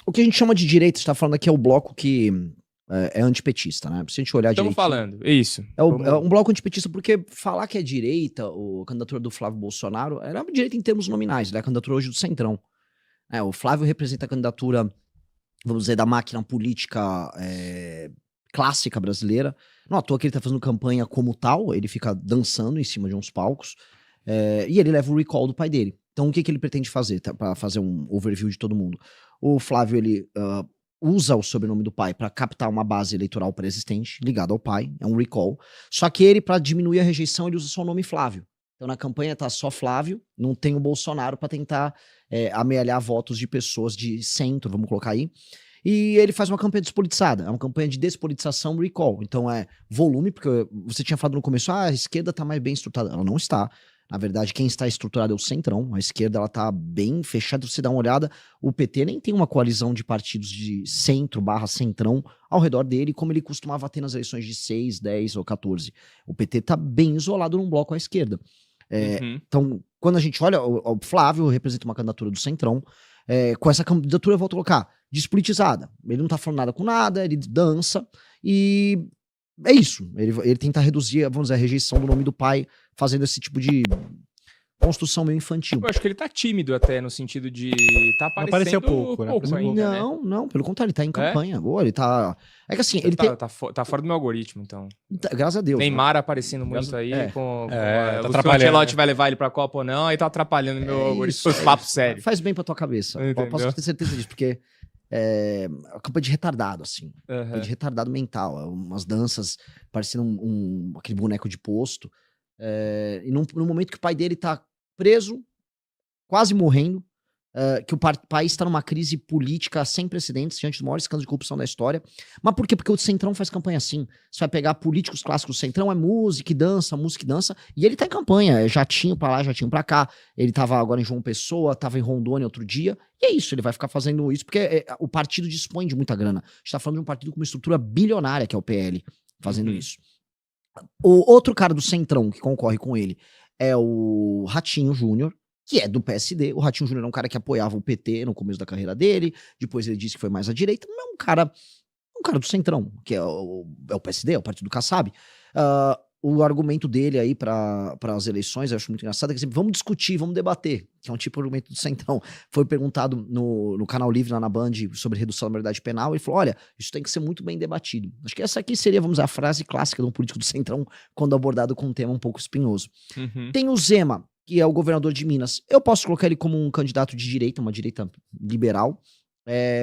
O que a gente chama de direita, você tá falando aqui, é o bloco que é antipetista, né? Se a gente olhar direito. Estamos falando, isso. É um bloco antipetista, porque falar que é direita, a candidatura do Flávio Bolsonaro, era uma direita em termos nominais, né? A candidatura hoje do Centrão. O Flávio representa a candidatura, vamos dizer, da máquina política clássica brasileira. Não à toa que ele tá fazendo campanha como tal, ele fica dançando em cima de uns palcos, e ele leva o recall do pai dele. Então, o que ele pretende fazer, para fazer um overview de todo mundo? O Flávio, ele usa o sobrenome do pai para captar uma base eleitoral pré-existente, ligada ao pai, é um recall. Só que ele, para diminuir a rejeição, ele usa só o nome Flávio. Então, na campanha tá só Flávio, não tem o Bolsonaro para tentar amealhar votos de pessoas de centro, vamos colocar aí. E ele faz uma campanha despolitizada, é uma campanha de despolitização recall. Então é volume, porque você tinha falado no começo, a esquerda tá mais bem estruturada. Ela não está. Na verdade, quem está estruturado é o Centrão. A esquerda, ela tá bem fechada. Se você dá uma olhada, o PT nem tem uma coalizão de partidos de centro/centrão ao redor dele, como ele costumava ter nas eleições de 6, 10 ou 14. O PT tá bem isolado num bloco à esquerda. Então, quando a gente olha, o Flávio representa uma candidatura do Centrão. Com essa candidatura, eu vou colocar despolitizada. Ele não tá falando nada com nada, ele dança e é isso. Ele tenta reduzir, vamos dizer, a rejeição do nome do pai, fazendo esse tipo de construção meio infantil. Eu acho que ele tá tímido até, no sentido de tá aparecendo apareceu pouco, né? ainda, né? Não, pelo contrário, ele tá em campanha. Ele tá... É que assim, ele tá fora do meu algoritmo, então. Graças a Deus. Neymar aparecendo muito aí, tá o Ancelotti vai levar ele pra Copa ou não, aí tá atrapalhando meu algoritmo. Papo sério. Faz bem pra tua cabeça. Posso ter certeza disso, porque é uma campanha de retardado, assim. De retardado mental. Umas danças parecendo aquele boneco de posto. E no momento que o pai dele tá preso, quase morrendo, que o país está numa crise política sem precedentes, diante dos maiores escândalos de corrupção da história. Mas por quê? Porque o Centrão faz campanha assim. Você vai pegar políticos clássicos do Centrão, é música e dança, e ele tá em campanha, jatinho pra lá, jatinho pra cá. Ele tava agora em João Pessoa, tava em Rondônia outro dia, e é isso, ele vai ficar fazendo isso, porque o partido dispõe de muita grana. A gente tá falando de um partido com uma estrutura bilionária, que é o PL, fazendo isso. O outro cara do Centrão que concorre com ele é o Ratinho Júnior, que é do PSD. O Ratinho Júnior é um cara que apoiava o PT no começo da carreira dele, depois ele disse que foi mais à direita, não é um cara do Centrão, que é o PSD, é o partido do Kassab. O argumento dele aí para as eleições, eu acho muito engraçado, é que sempre, vamos discutir, vamos debater, que é um tipo de argumento do Centrão. Foi perguntado no Canal Livre, lá na Band, sobre redução da maioridade penal, ele falou, olha, isso tem que ser muito bem debatido. Acho que essa aqui seria, vamos dizer, a frase clássica de um político do Centrão, quando abordado com um tema um pouco espinhoso. Tem o Zema, que é o governador de Minas. Eu posso colocar ele como um candidato de direita, uma direita liberal,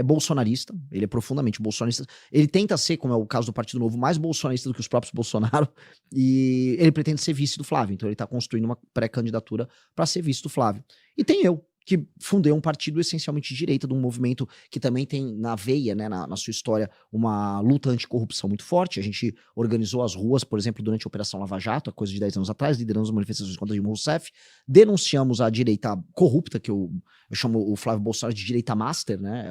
bolsonarista, ele é profundamente bolsonarista, ele tenta ser, como é o caso do Partido Novo, mais bolsonarista do que os próprios Bolsonaro, e ele pretende ser vice do Flávio, então ele tá construindo uma pré-candidatura para ser vice do Flávio. E tem eu, que fundei um partido essencialmente de direita, de um movimento que também tem na veia, né, na sua história, uma luta anticorrupção muito forte. A gente organizou as ruas, por exemplo, durante a Operação Lava Jato, há coisa de 10 anos atrás, lideramos manifestações contra Dilma Rousseff, denunciamos a direita corrupta, que eu chamo o Flávio Bolsonaro de direita master, né,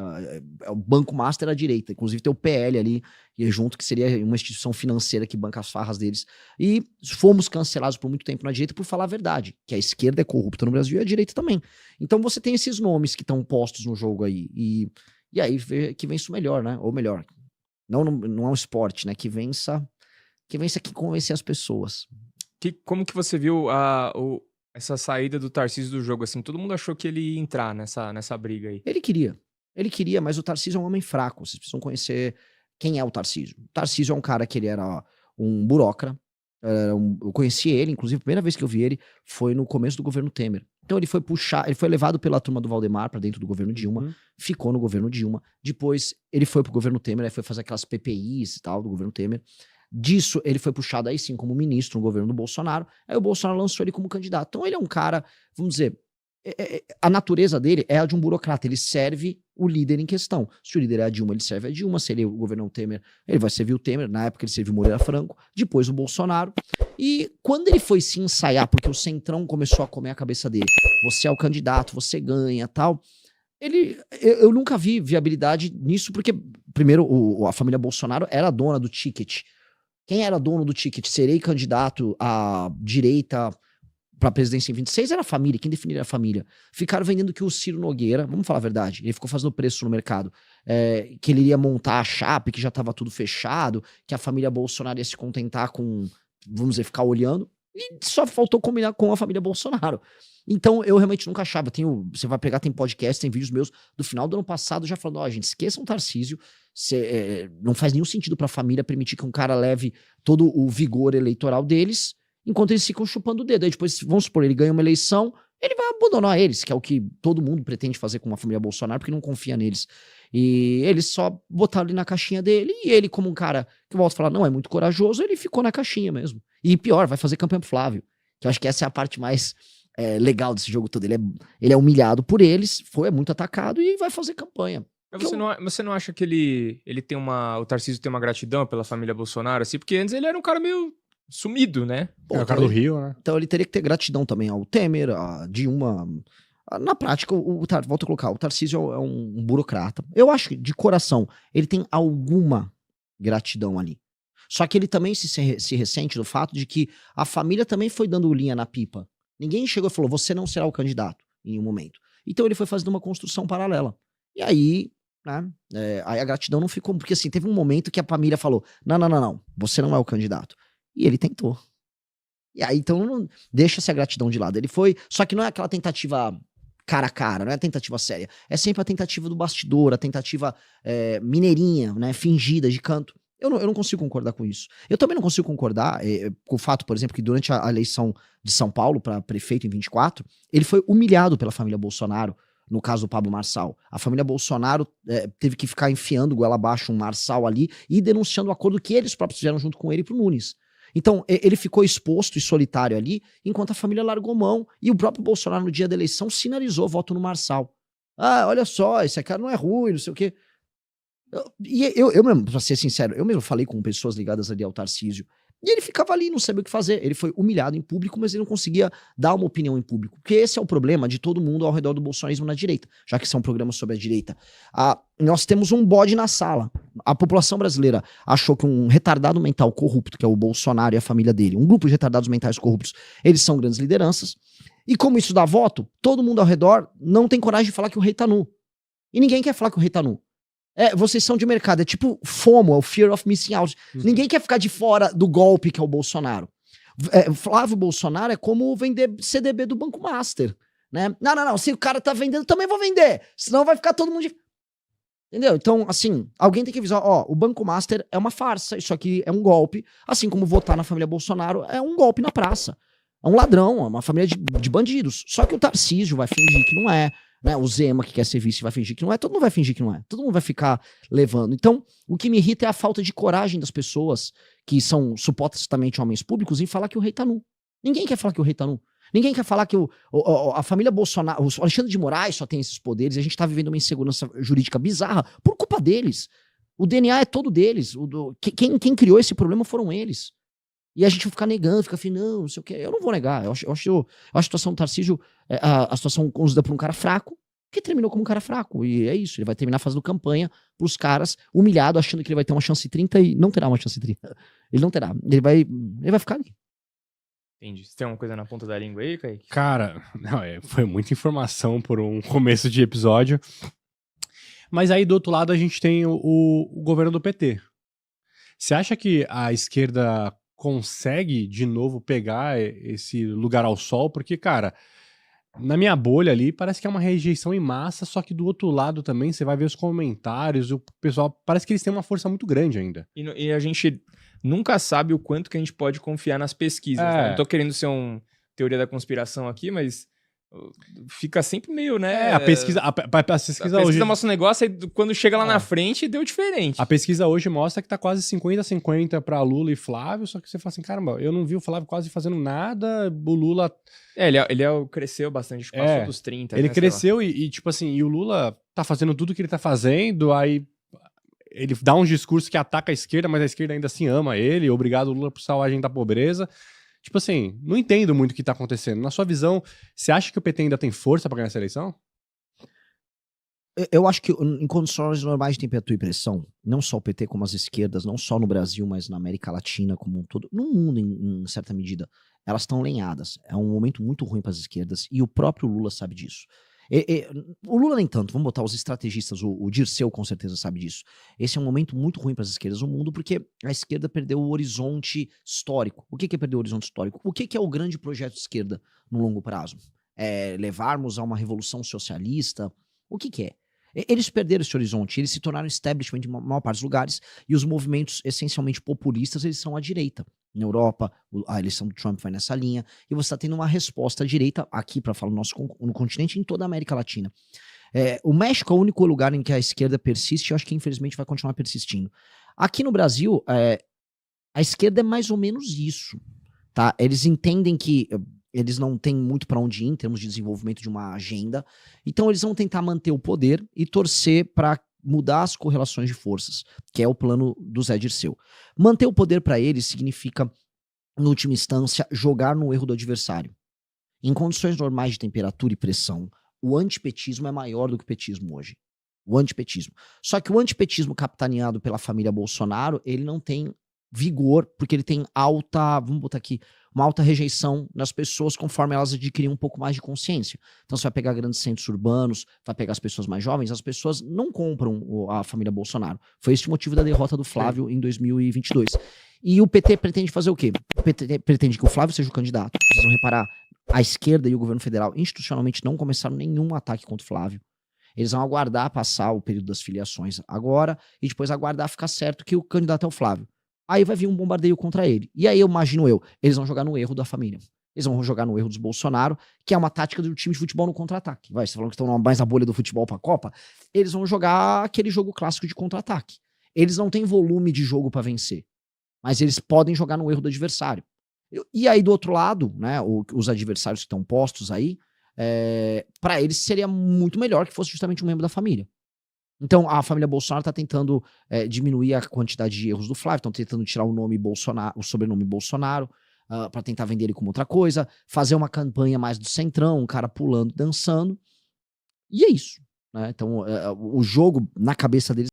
o banco master à direita, inclusive tem o PL ali, e junto, que seria uma instituição financeira que banca as farras deles. E fomos cancelados por muito tempo na direita por falar a verdade, que a esquerda é corrupta no Brasil e a direita também. Então você tem esses nomes que estão postos no jogo aí, e aí que vença o melhor, né? Ou melhor, não é um esporte, né? Que vença que convencer as pessoas. Como que você viu essa saída do Tarcísio do jogo? Assim, todo mundo achou que ele ia entrar nessa briga aí. Ele queria, mas o Tarcísio é um homem fraco, vocês precisam conhecer quem é o Tarcísio. O Tarcísio é um cara que ele era um burócrata, eu conheci ele, inclusive a primeira vez que eu vi ele foi no começo do governo Temer. Então ele foi levado pela turma do Valdemar pra dentro do governo Dilma, ficou no governo Dilma, depois ele foi pro governo Temer, aí foi fazer aquelas PPIs e tal do governo Temer. Disso ele foi puxado aí sim como ministro no governo do Bolsonaro, aí o Bolsonaro lançou ele como candidato. Então ele é um cara, vamos dizer, a natureza dele é a de um burocrata, ele serve o líder em questão. Se o líder é a Dilma, ele serve a Dilma, se ele é o governo Temer, ele vai servir o Temer, na época ele serviu o Moreira Franco, depois o Bolsonaro, e quando ele foi se ensaiar, porque o Centrão começou a comer a cabeça dele, você é o candidato, você ganha, tal, eu nunca vi viabilidade nisso, porque primeiro a família Bolsonaro era dona do ticket. Quem era dono do ticket? Serei candidato à direita pra presidência em 26 era a família, quem definiria a família? Ficaram vendendo que o Ciro Nogueira, vamos falar a verdade, ele ficou fazendo preço no mercado, que ele iria montar a chapa, que já tava tudo fechado, que a família Bolsonaro ia se contentar com, vamos dizer, ficar olhando, e só faltou combinar com a família Bolsonaro. Então, eu realmente nunca achava. Você vai pegar, tem podcast, tem vídeos meus do final do ano passado já falando, gente, esqueçam o Tarcísio, não faz nenhum sentido pra família permitir que um cara leve todo o vigor eleitoral deles, enquanto eles ficam chupando o dedo. Aí depois, vamos supor, ele ganha uma eleição, ele vai abandonar eles, que é o que todo mundo pretende fazer com a família Bolsonaro, porque não confia neles. E eles só botaram ele na caixinha dele, e ele, como um cara que eu volto a falar, não é muito corajoso, ele ficou na caixinha mesmo. E pior, vai fazer campanha pro Flávio, que eu acho que essa é a parte mais legal desse jogo todo. Ele é humilhado por eles, é muito atacado e vai fazer campanha. Mas você não acha que ele tem o Tarcísio tem uma gratidão pela família Bolsonaro, assim? Porque antes ele era um cara meio sumido, né? É o cara do Rio, né? Então ele teria que ter gratidão também ao Temer, a Dilma. Na prática, volto a colocar, o Tarcísio é um burocrata. Eu acho que, de coração, ele tem alguma gratidão ali. Só que ele também se ressente do fato de que a família também foi dando linha na pipa. Ninguém chegou e falou, você não será o candidato em um momento. Então ele foi fazendo uma construção paralela. E aí, né, aí a gratidão não ficou, porque assim, teve um momento que a família falou, não, você não é o candidato. E ele tentou. E aí, então, não deixa essa gratidão de lado. Ele foi, só que não é aquela tentativa cara a cara, não é a tentativa séria. É sempre a tentativa do bastidor, a tentativa mineirinha, né, fingida, de canto. Eu não consigo concordar com isso. Eu também não consigo concordar com o fato, por exemplo, que durante a eleição de São Paulo para prefeito em 24, ele foi humilhado pela família Bolsonaro, no caso do Pablo Marçal. A família Bolsonaro teve que ficar enfiando goela abaixo um Marçal ali e denunciando o acordo que eles próprios fizeram junto com ele pro Nunes. Então, ele ficou exposto e solitário ali, enquanto a família largou mão, e o próprio Bolsonaro, no dia da eleição, sinalizou voto no Marçal. Ah, olha só, esse cara não é ruim, não sei o quê. Eu mesmo, pra ser sincero, eu mesmo falei com pessoas ligadas ali ao Tarcísio, e ele ficava ali, não sabia o que fazer. Ele foi humilhado em público, mas ele não conseguia dar uma opinião em público. Porque esse é o problema de todo mundo ao redor do bolsonarismo na direita, já que esse é um programa sobre a direita. Nós temos um bode na sala. A população brasileira achou que um retardado mental corrupto, que é o Bolsonaro e a família dele, um grupo de retardados mentais corruptos, eles são grandes lideranças. E como isso dá voto, todo mundo ao redor não tem coragem de falar que o rei tá nu. E ninguém quer falar que o rei tá nu. Vocês são de mercado, é tipo FOMO, é o Fear of Missing Out. Ninguém quer ficar de fora do golpe que é o Bolsonaro. Flávio Bolsonaro é como vender CDB do Banco Master, né? Não, se o cara tá vendendo, também vou vender, senão vai ficar todo mundo de... Entendeu? Então, assim, alguém tem que avisar, o Banco Master é uma farsa, isso aqui é um golpe, assim como votar na família Bolsonaro é um golpe na praça. É um ladrão, é uma família de bandidos. Só que o Tarcísio vai fingir que não é, né? O Zema, que quer ser vice, vai fingir que não é. Todo mundo vai fingir que não é. Todo mundo vai ficar levando. Então, o que me irrita é a falta de coragem das pessoas que são supostamente homens públicos em falar que o rei tá nu. Ninguém quer falar que o rei tá nu. Ninguém quer falar que a família Bolsonaro, o Alexandre de Moraes só tem esses poderes e a gente tá vivendo uma insegurança jurídica bizarra por culpa deles. O DNA é todo deles. Quem criou esse problema foram eles. E a gente vai ficar negando, fica assim, não sei o que. Eu não vou negar. Eu acho a situação do Tarcísio, a situação conduzida por um cara fraco, que terminou como um cara fraco. E é isso. Ele vai terminar fazendo campanha pros caras, humilhado, achando que ele vai ter uma chance 30 e não terá uma chance 30. Ele não terá. Ele vai ficar ali. Entendi. Você tem alguma coisa na ponta da língua aí, Kaique? Cara, não, foi muita informação por um começo de episódio. Mas aí do outro lado a gente tem o governo do PT. Você acha que a esquerda consegue de novo pegar esse lugar ao sol? Porque, cara, na minha bolha ali parece que é uma rejeição em massa, só que do outro lado também você vai ver os comentários, o pessoal, parece que eles têm uma força muito grande ainda. E a gente nunca sabe o quanto que a gente pode confiar nas pesquisas. Né? Não tô querendo ser teoria da conspiração aqui, mas fica sempre meio, né? A pesquisa hoje mostra um negócio, aí quando chega lá na frente, deu diferente. A pesquisa hoje mostra que tá quase 50-50 pra Lula e Flávio, só que você fala assim, caramba, eu não vi o Flávio quase fazendo nada, o Lula... Ele cresceu bastante, passou dos 30. Ele cresceu e, tipo assim, e o Lula tá fazendo tudo que ele tá fazendo, aí ele dá um discurso que ataca a esquerda, mas a esquerda ainda assim ama ele, obrigado Lula por salvar a gente da pobreza. Tipo assim, não entendo muito o que tá acontecendo. Na sua visão, você acha que o PT ainda tem força pra ganhar essa eleição? Eu acho que em condições normais de temperatura e pressão, não só o PT como as esquerdas, não só no Brasil, mas na América Latina como um todo, no mundo em certa medida, elas estão lenhadas. É um momento muito ruim para as esquerdas e o próprio Lula sabe disso. O Lula nem tanto, vamos botar os estrategistas, o Dirceu com certeza sabe disso. Esse é um momento muito ruim para as esquerdas no mundo porque a esquerda perdeu o horizonte histórico. O que é perder o horizonte histórico? O que é o grande projeto de esquerda no longo prazo? É levarmos a uma revolução socialista? O que é? Eles perderam esse horizonte, eles se tornaram establishment de maior parte dos lugares, e os movimentos essencialmente populistas, eles são à direita. Na Europa, a eleição do Trump vai nessa linha, e você está tendo uma resposta à direita aqui, para falar no continente, em toda a América Latina. O México é o único lugar em que a esquerda persiste, e eu acho que infelizmente vai continuar persistindo. Aqui no Brasil, a esquerda é mais ou menos isso, tá? Eles entendem que eles não têm muito para onde ir em termos de desenvolvimento de uma agenda, então eles vão tentar manter o poder e torcer para mudar as correlações de forças, que é o plano do Zé Dirceu. Manter o poder para eles significa, em última instância, jogar no erro do adversário. Em condições normais de temperatura e pressão, o antipetismo é maior do que o petismo hoje. O antipetismo. Só que o antipetismo capitaneado pela família Bolsonaro, ele não tem vigor, porque ele tem vamos botar aqui, uma alta rejeição nas pessoas conforme elas adquirem um pouco mais de consciência. Então você vai pegar grandes centros urbanos, vai pegar as pessoas mais jovens, as pessoas não compram a família Bolsonaro. Foi esse o motivo da derrota do Flávio em 2022. E o PT pretende fazer o quê? O PT pretende que o Flávio seja o candidato. Vocês vão reparar, a esquerda e o governo federal institucionalmente não começaram nenhum ataque contra o Flávio. Eles vão aguardar passar o período das filiações agora e depois aguardar ficar certo que o candidato é o Flávio. Aí vai vir um bombardeio contra ele. E aí imagino eles vão jogar no erro da família. Eles vão jogar no erro dos Bolsonaro, que é uma tática do time de futebol no contra-ataque. Você falando que estão mais na bolha do futebol pra Copa, eles vão jogar aquele jogo clássico de contra-ataque. Eles não têm volume de jogo pra vencer, mas eles podem jogar no erro do adversário. E aí do outro lado, né, os adversários que estão postos aí, pra eles seria muito melhor que fosse justamente um membro da família. Então, a família Bolsonaro está tentando diminuir a quantidade de erros do Flávio, estão tentando tirar o nome Bolsonaro, o sobrenome Bolsonaro, para tentar vender ele como outra coisa, fazer uma campanha mais do centrão, um cara pulando, dançando. E é isso. Né? Então, o jogo na cabeça deles